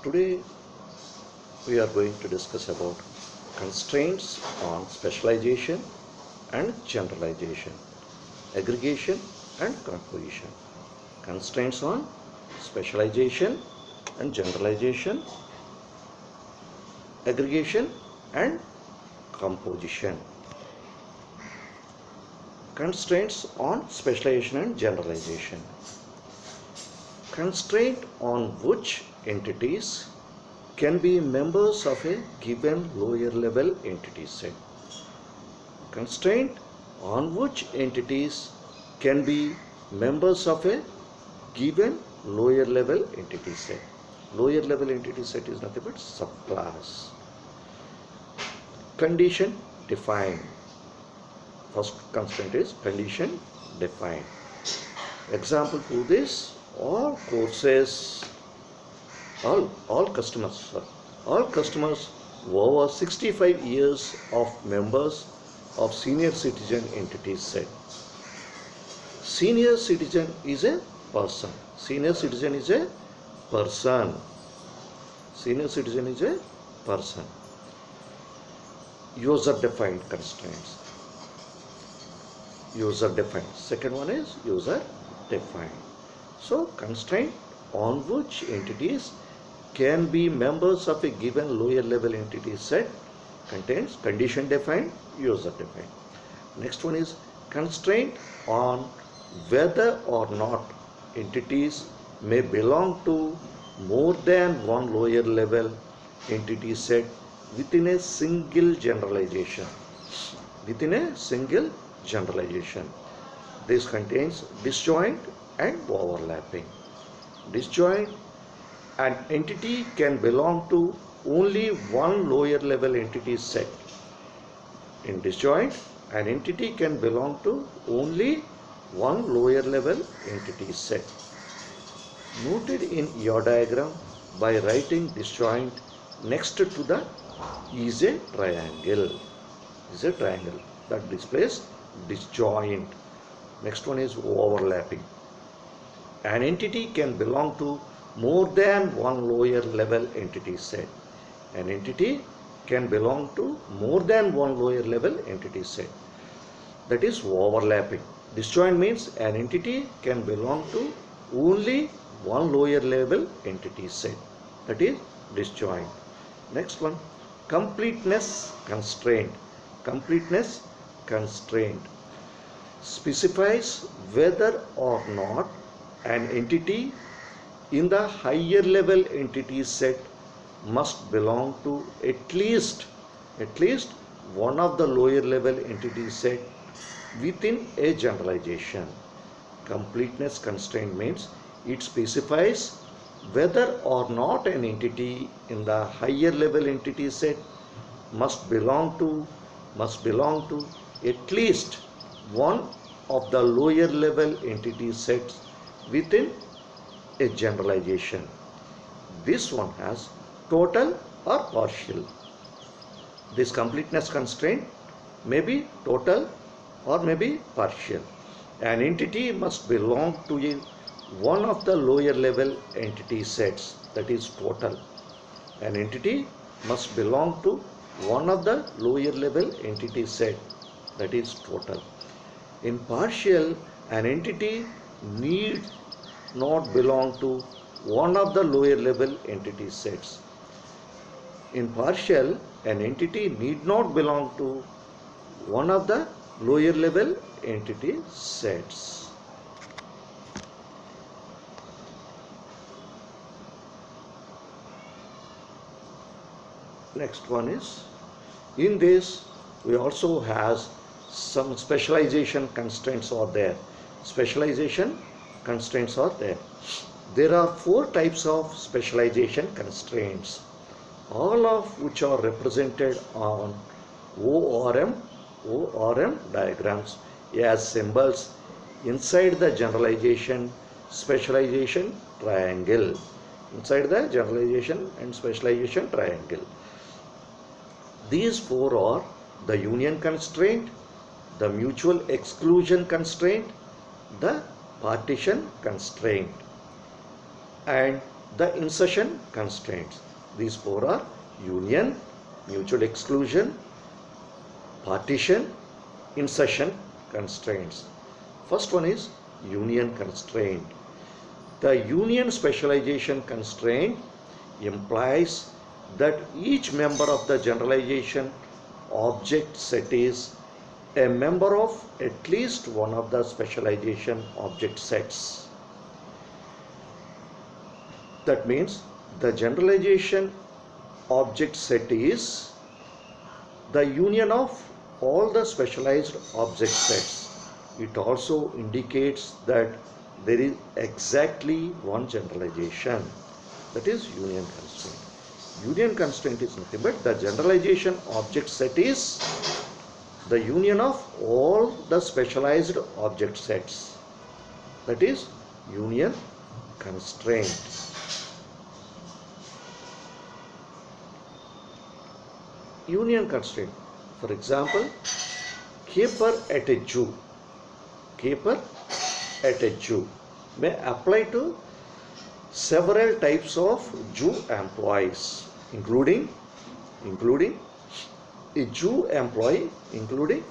Today we are going to discuss about constraints on specialization and generalization, aggregation and composition. Constraints on specialization and generalization, aggregation and composition. Constraints on specialization and generalization. Constraint on which entities can be members of a given lower level entity set. Constraint on which entities can be members of a given lower level entity set. Lower level entity set is nothing but subclass. Condition defined. First constraint is condition defined. Example to this, all customers over 65 years of members of senior citizen entity set. Senior citizen is a person. Senior citizen is a person. Senior citizen is a person. User defined constraints. User defined. Second one is user defined. So constraint on which entities can be members of a given lower level entity set contains condition defined, user defined. Next one is constraint on whether or not entities may belong to more than one lower level entity set within a single generalization. Within a single generalization. This contains disjoint and overlapping. Disjoint, an entity can belong to only one lower level entity set. In disjoint, an entity can belong to only one lower level entity set. Noted in your diagram by writing disjoint next to the is a triangle. Is a triangle that displays disjoint. Next one is overlapping. An entity can belong to more than one lower level entity set. An entity can belong to more than one lower level entity set. That is overlapping. Disjoint means an entity can belong to only one lower level entity set. That is disjoint. Next one, completeness constraint. Completeness constraint specifies whether or not an entity in the higher level entity set must belong to at least one of the lower level entity set within a generalization. Completeness constraint means it specifies whether or not an entity in the higher level entity set must belong to at least one of the lower level entity sets within a generalization. This one has total or partial. This completeness constraint may be total or may be partial. An entity must belong to one of the lower level entity sets, that is total. An entity must belong to one of the lower level entity set, that is total. In partial, an entity need not belong to one of the lower level entity sets. In partial, an entity need not belong to one of the lower level entity sets. Next one is, in this we also has some specialization constraints are there. Specialization constraints are there. There are 4 types of specialization constraints, all of which are represented on ORM diagrams as symbols inside the generalization specialization triangle. Inside the generalization and specialization triangle. These 4 are the union constraint, the mutual exclusion constraint, the partition constraint. And the insertion constraints. These four are union, mutual exclusion, partition, insertion constraints. First one is union constraint. The union specialization constraint implies that each member of the generalization object set is a member of at least one of the specialization object sets. That means the generalization object set is the union of all the specialized object sets. It also indicates that there is exactly one generalization, that is union constraint. Union constraint is nothing but the generalization object set is the union of all the specialized object sets, that is union constraint. Union constraint, for example, caper at a Jew. Caper at a Jew may apply to several types of Jew employees, including a Jew employee, including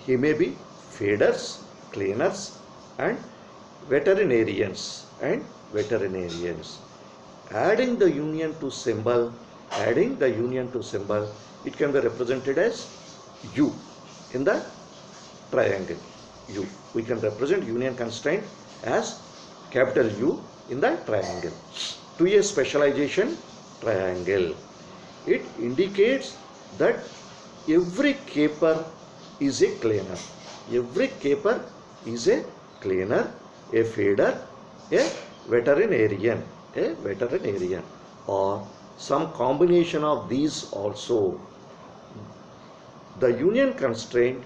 he may be feeders, cleaners, and veterinarians. Adding the union to symbol, it can be represented as U in the triangle. U. We can represent union constraint as capital U in the triangle to a specialization triangle. It indicates that every caper is a cleaner. Every caper is a cleaner, a feeder, a veterinarian, or some combination of these also. The union constraint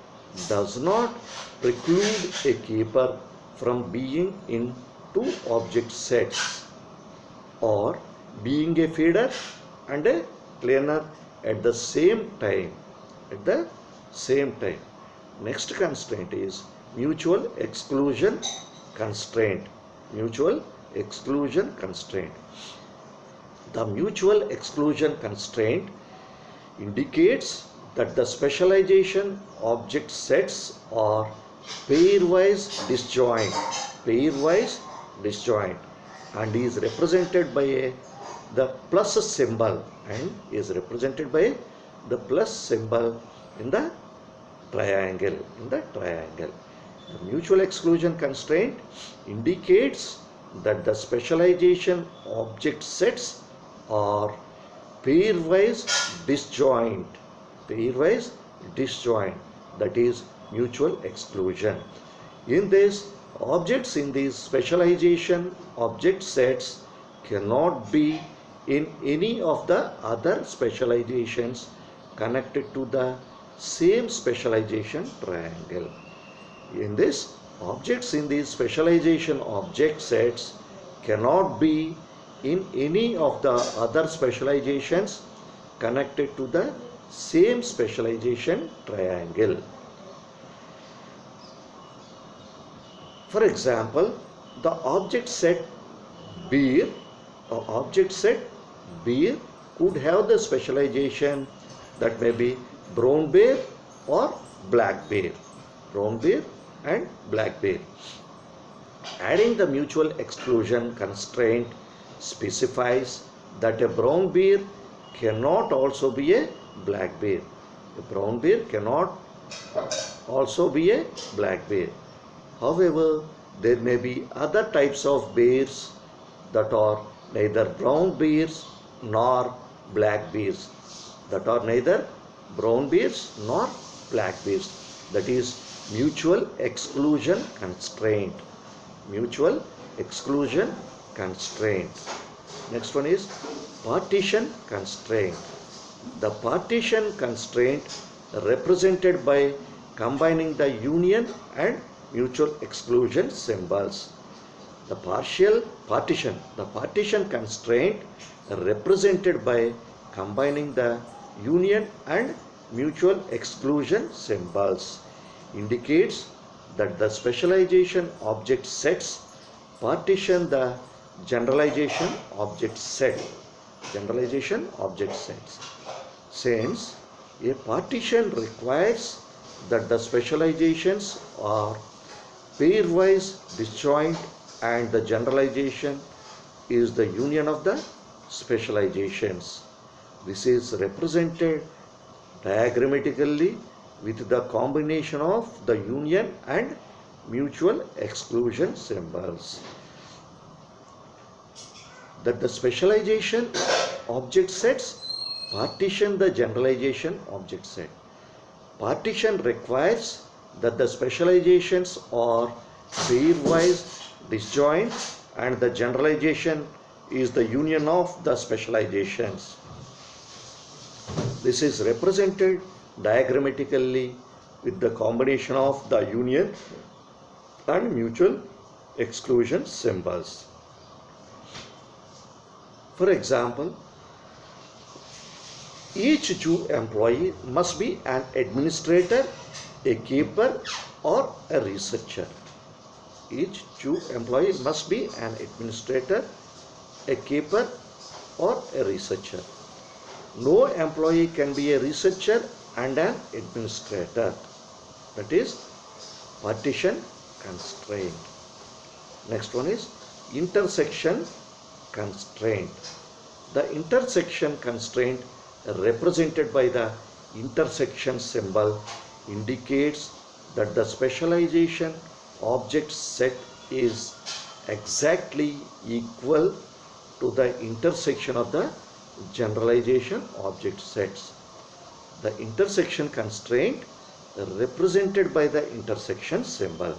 does not preclude a caper from being in two object sets or being a feeder and a cleaner at the same time. Next constraint is mutual exclusion constraint. The mutual exclusion constraint indicates that the specialization object sets are pairwise disjoint and is represented by the plus symbol in the triangle. The mutual exclusion constraint indicates that the specialization object sets are pairwise disjoint, that is mutual exclusion. In this, objects in these specialization object sets cannot be in any of the other specializations connected to the same specialization triangle. In this, objects in these specialization object sets cannot be in any of the other specializations connected to the same specialization triangle. For example, the object set beer could have the specialization that may be brown bear or black bear. Adding the mutual exclusion constraint specifies that a brown bear cannot also be a black bear. However, there may be other types of bears that are neither brown bears nor black bears. That is mutual exclusion constraint. Next one is partition constraint. The partition constraint represented by combining the union and mutual exclusion symbols. The partition constraint represented by combining the union and mutual exclusion symbols indicates that the specialization object sets partition the generalization object set. Generalization object sets. Since a partition requires that the specializations are pairwise disjoint and the generalization is the union of the specializations. This is represented diagrammatically with the combination of the union and mutual exclusion symbols. That the specialization object sets partition the generalization object set. Partition requires that the specializations are pairwise disjoint and the generalization is the union of the specializations. This is represented diagrammatically with the combination of the union and mutual exclusion symbols. For example, each Jew employee must be an administrator, a keeper, or a researcher. Each Jew employee must be an administrator, a keeper, or a researcher. No employee can be a researcher and an administrator. That is partition constraint. Next one is intersection constraint. The intersection constraint represented by the intersection symbol indicates that the specialization object set is exactly equal to the intersection of the generalization object sets. The intersection constraint represented by the intersection symbol.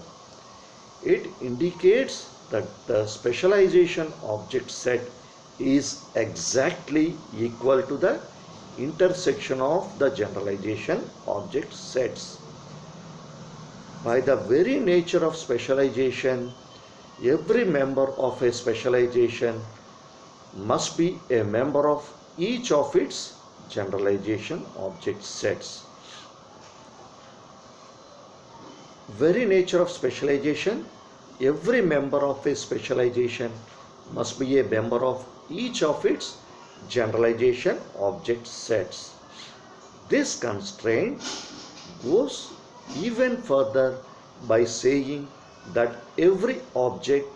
It indicates that the specialization object set is exactly equal to the intersection of the generalization object sets. By the very nature of specialization, every member of a specialization must be a member of each of its generalization object sets. Very nature of specialization, every member of a specialization must be a member of each of its generalization object sets. This constraint goes even further by saying that every object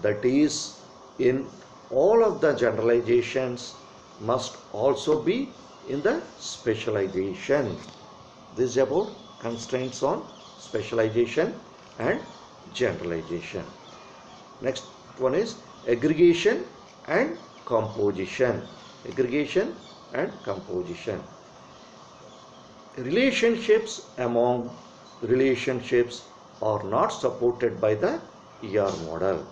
that is in all of the generalizations must also be in the specialization. This is about constraints on specialization and generalization. Next one is aggregation and composition. Aggregation and composition. Relationships among relationships are not supported by the ER model.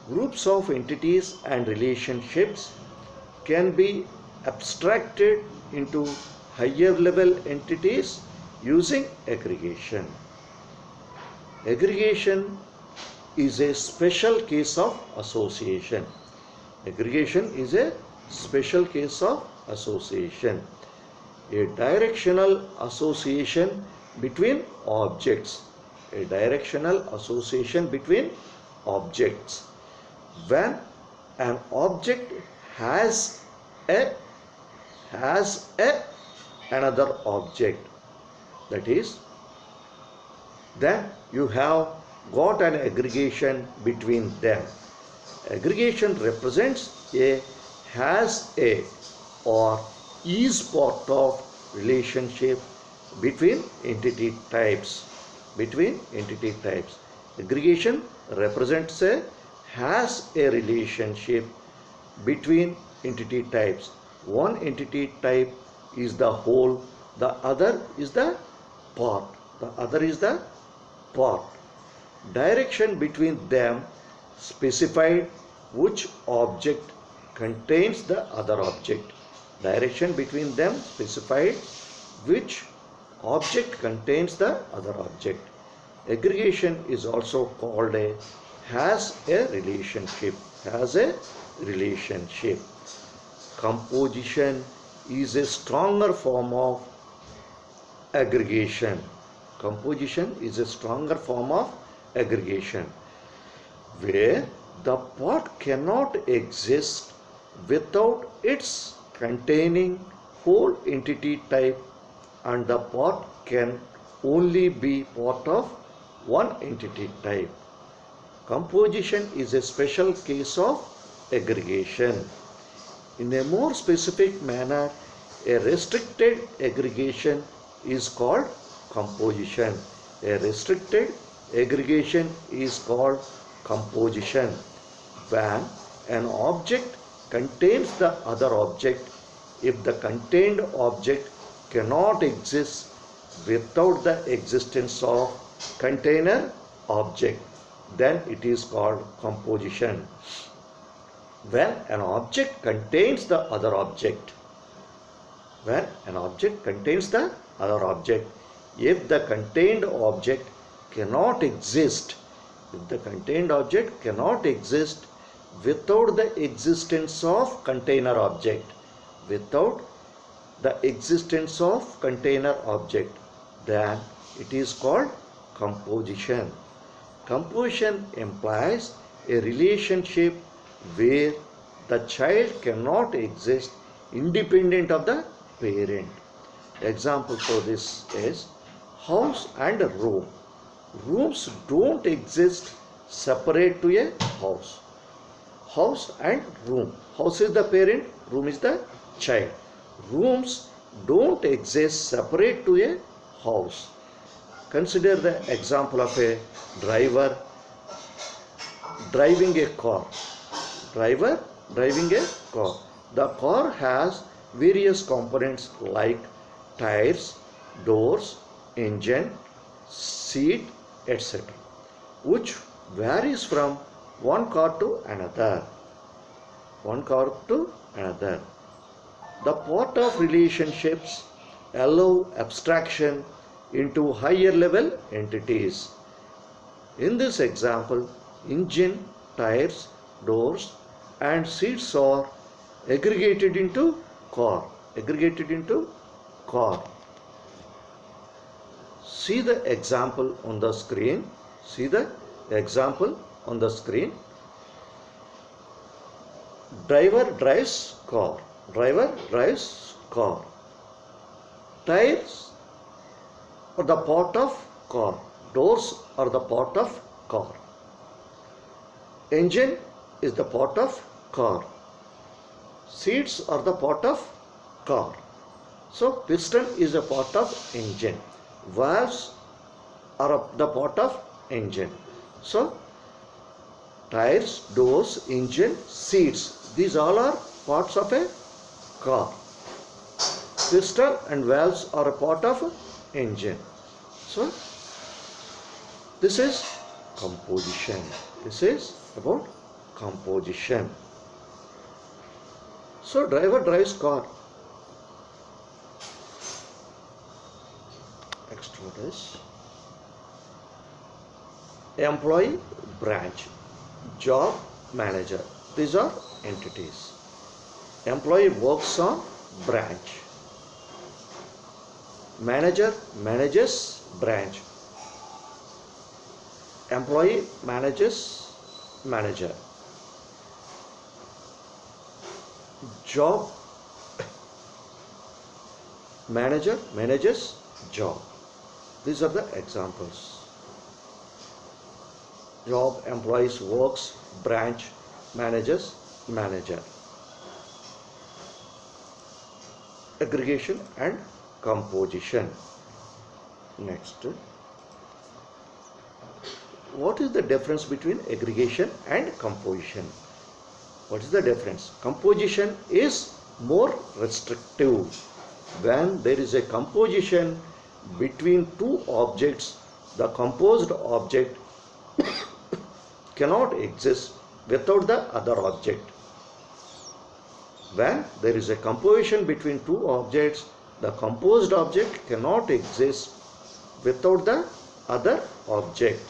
Groups of entities and relationships can be abstracted into higher level entities using aggregation. Aggregation is a special case of association. Aggregation is a special case of association. A directional association between objects. A directional association between objects. When an object has another object, that is, then you have got an aggregation between them. Aggregation represents a, has a, or is part of relationship between entity types. Between entity types. Aggregation represents a, has a relationship between entity types. One entity type is the whole, the other is the part. The other is the part. Direction between them specified which object contains the other object. Direction between them specified which object contains the other object. Aggregation is also called a has a relationship. Has a relationship. Composition is a stronger form of aggregation. Composition is a stronger form of aggregation, where The pot cannot exist without its containing whole entity type, and the pot can only be part of one entity type. Composition is a special case of aggregation. In a more specific manner, a restricted aggregation is called composition. A restricted aggregation is called composition when an object contains the other object if the contained object cannot exist without the existence of container object, then it is called composition. When an object contains the other object, when an object contains the other object, if the contained object cannot exist, if the contained object cannot exist without the existence of container object, without the existence of container object, then it is called composition. Composition implies a relationship where the child cannot exist independent of the parent. Example for this is house and room. Rooms don't exist separate to a house. House and room. House is the parent, room is the child. Rooms don't exist separate to a house. Consider the example of a driver driving a car. Driver driving a car. The car has various components like tires, doors, engine, seat, etc., which varies from one car to another. One car to another. The part of relationships allow abstraction into higher level entities. In this example, engine, tires, doors and seats are aggregated into car. Aggregated into car. See the example on the screen. See the example on the screen. Driver drives car. Driver drives car. Tires are the part of car. Doors are the part of car. Engine is the part of car. Seats are the part of car. So piston is a part of engine. Valves are the part of engine. So tires, doors, engine, seats, these all are parts of a car. Piston and valves are a part of engine. So this is composition. This is about composition. So driver drives car. Next one is employee, branch, job, manager. These are entities. Employee works on branch. Manager manages branch. Employee manages manager. Job manager manages job. These are the examples. Job, employees, works, branch, managers, manager. Aggregation and composition. Next. What is the difference between aggregation and composition? What is the difference? Composition is more restrictive. When there is a composition between two objects, the composed object cannot exist without the other object. When there is a composition between two objects, the composed object cannot exist without the other object.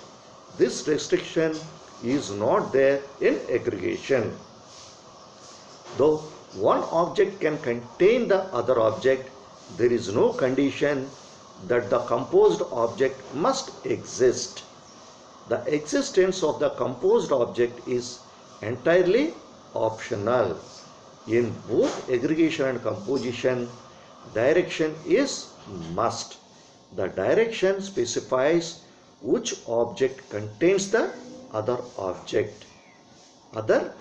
This restriction is not there in aggregation. Though one object can contain the other object, there is no condition that the composed object must exist. The existence of the composed object is entirely optional. In both aggregation and composition, direction is must. The direction specifies which object contains the other object. Other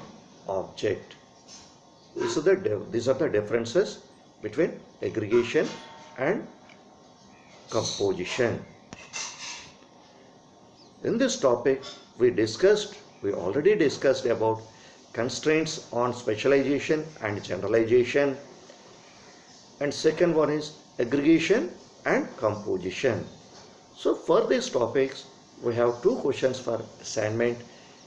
object. These are the differences between aggregation and composition. In this topic, we already discussed about constraints on specialization and generalization. And second one is aggregation and composition. So for these topics, we have two questions for assignment.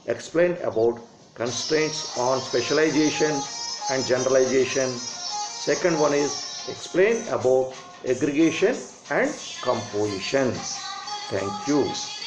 Explain about constraints on specialization and generalization. Second one is explain about aggregation and composition. Thank you.